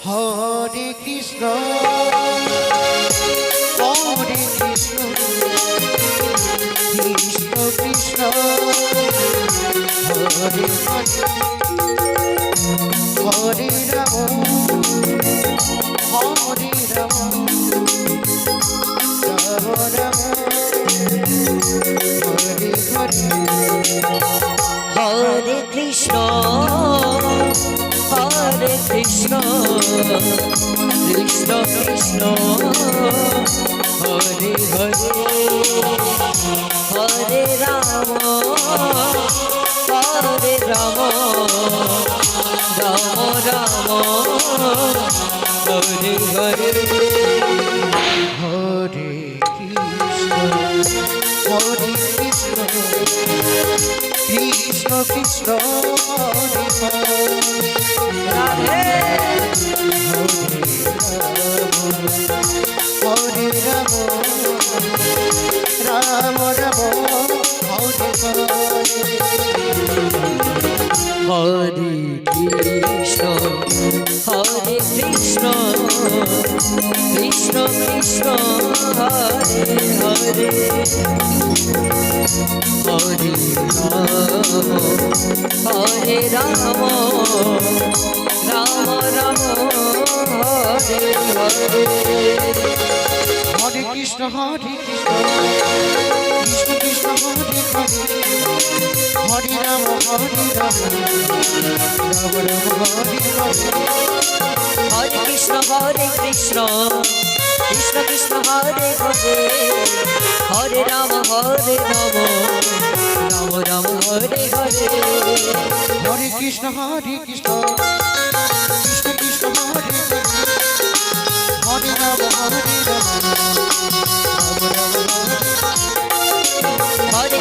হরে কৃষ্ণ হরে কৃষ্ণ কৃষ্ণ কৃষ্ণ হরে হরে হরে রাম হরে রাম রাম রাম হরে হরে হরে কৃষ্ণ কৃষ্ণ কৃষ্ণ হরে হরে হরে রাম রাম রাম হরে হরে হরে কৃষ্ণ কৃষ্ণ কৃষ্ণ হরে রাধে হরে রাম রাম রাম হরে হরে কৃষ্ণ কৃষ্ণ কৃষ্ণ হরে হরে হরে রাম রাম রাম হরে হরে হরে কৃষ্ণ কৃষ্ণ কৃষ্ণ হরে হরে হরে রাম রাম রাম হরে হরে হরে কৃষ্ণ কৃষ্ণ কৃষ্ণ হরে হরে হরে রাম রাম রাম হরে হরে হরে কৃষ্ণ কৃষ্ণ কৃষ্ণ হরে হরে রাম রাম হরে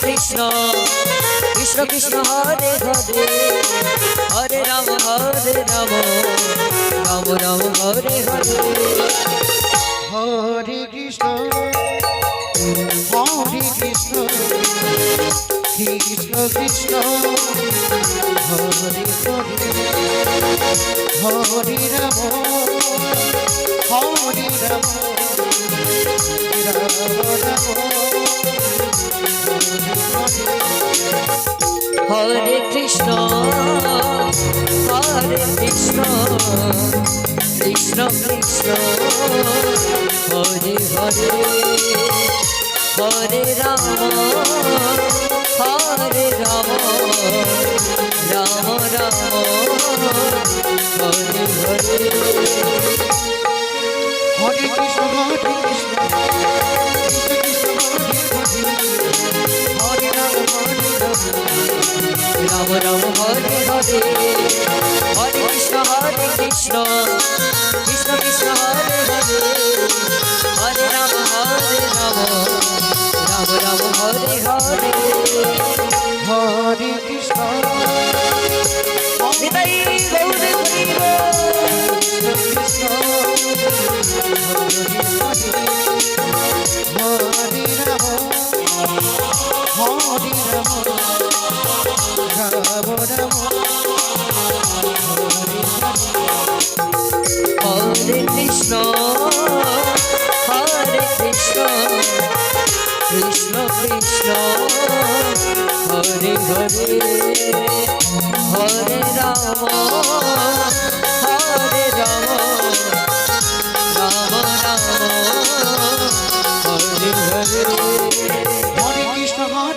কৃষ্ণ কৃষ্ণ কৃষ্ণ হরে হরে হরে রাম রাম রাম হরে হরে হরে কৃষ্ণ কৃষ্ণ কৃষ্ণ হরে হরে হরে রাম হরে কৃষ্ণ কৃষ্ণ কৃষ্ণ হরে হরে হরে রাম রাম রাম হরে হরে হরে কৃষ্ণ হরে রাম রাম হরে হরে হরে কৃষ্ণ কৃষ্ণ কৃষ্ণ হরে হরে হরে রাম রাম রাম হরে হরে হরে কৃষ্ণ নিতাই গৌর হরিব কৃষ্ণ হরে রাম রাম রাম হরে কৃষ্ণ কৃষ্ণ কৃষ্ণ হরে হরে হরে রাম রাম রাম হরে হরে হরে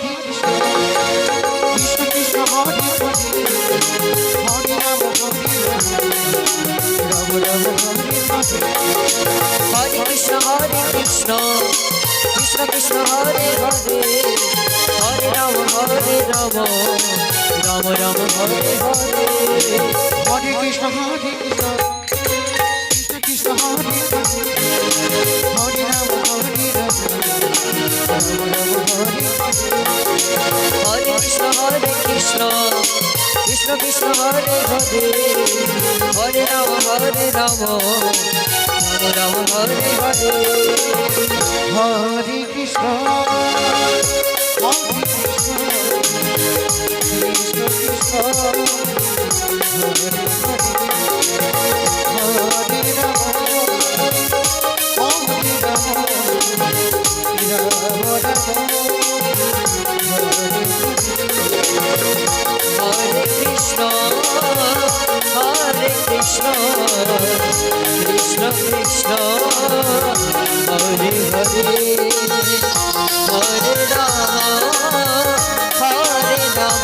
কৃষ্ণ কৃষ্ণ হরে হরে হরে রাম রাম রাম হরে হরে হরে কৃষ্ণ কৃষ্ণ হরে হরে হরে রাম রাম রাম হরে হরে হরে কৃষ্ণ কৃষ্ণ হরে হরে হরে রাম হরে কৃষ্ণ কৃষ্ণ হরে হরে হরে রাম রাম রাম হরে হরে হরে কৃষ্ণ কৃষ্ণ কৃষ্ণ হরে হরে কৃষ্ণ কৃষ্ণ কৃষ্ণ হরে হরে হরে রাম রাম রাম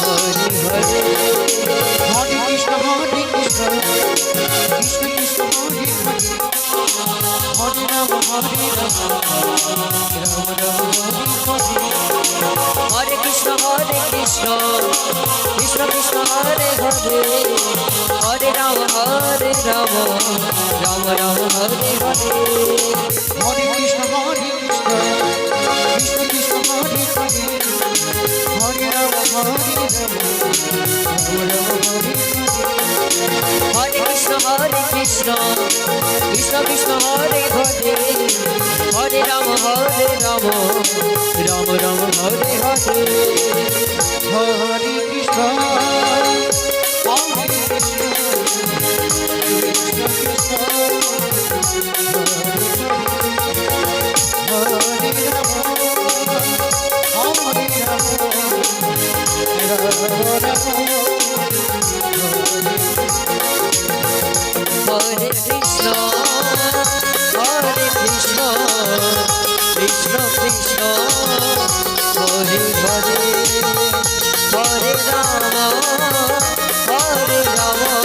হরে হরে হরে কৃষ্ণ কৃষ্ণ কৃষ্ণ হরে হরে রাম রাম রাম হরে হরে কৃষ্ণ কৃষ্ণ কৃষ্ণ কৃষ্ণ হরে হরে হরে রাম রাম রাম হরে হরে হরে কৃষ্ণ কৃষ্ণ কৃষ্ণ হরে হরে রাম রাম রাম হরে হরে কৃষ্ণ কৃষ্ণ কৃষ্ণ কৃষ্ণ হরে হরে হরে রাম রাম রাম হরে হরে হরে কৃষ্ণ কৃষ্ণ কৃষ্ণ হরে রাম হরে কৃষ্ণ কৃষ্ণ কৃষ্ণ হরে হরে হরে রাম রাম রাম হরে হরে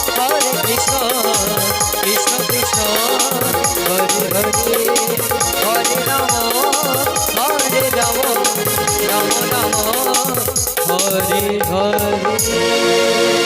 হরে কৃষ্ণ কৃষ্ণ কৃষ্ণ হরে হরে হরে রাম রাম রাম হরে হরে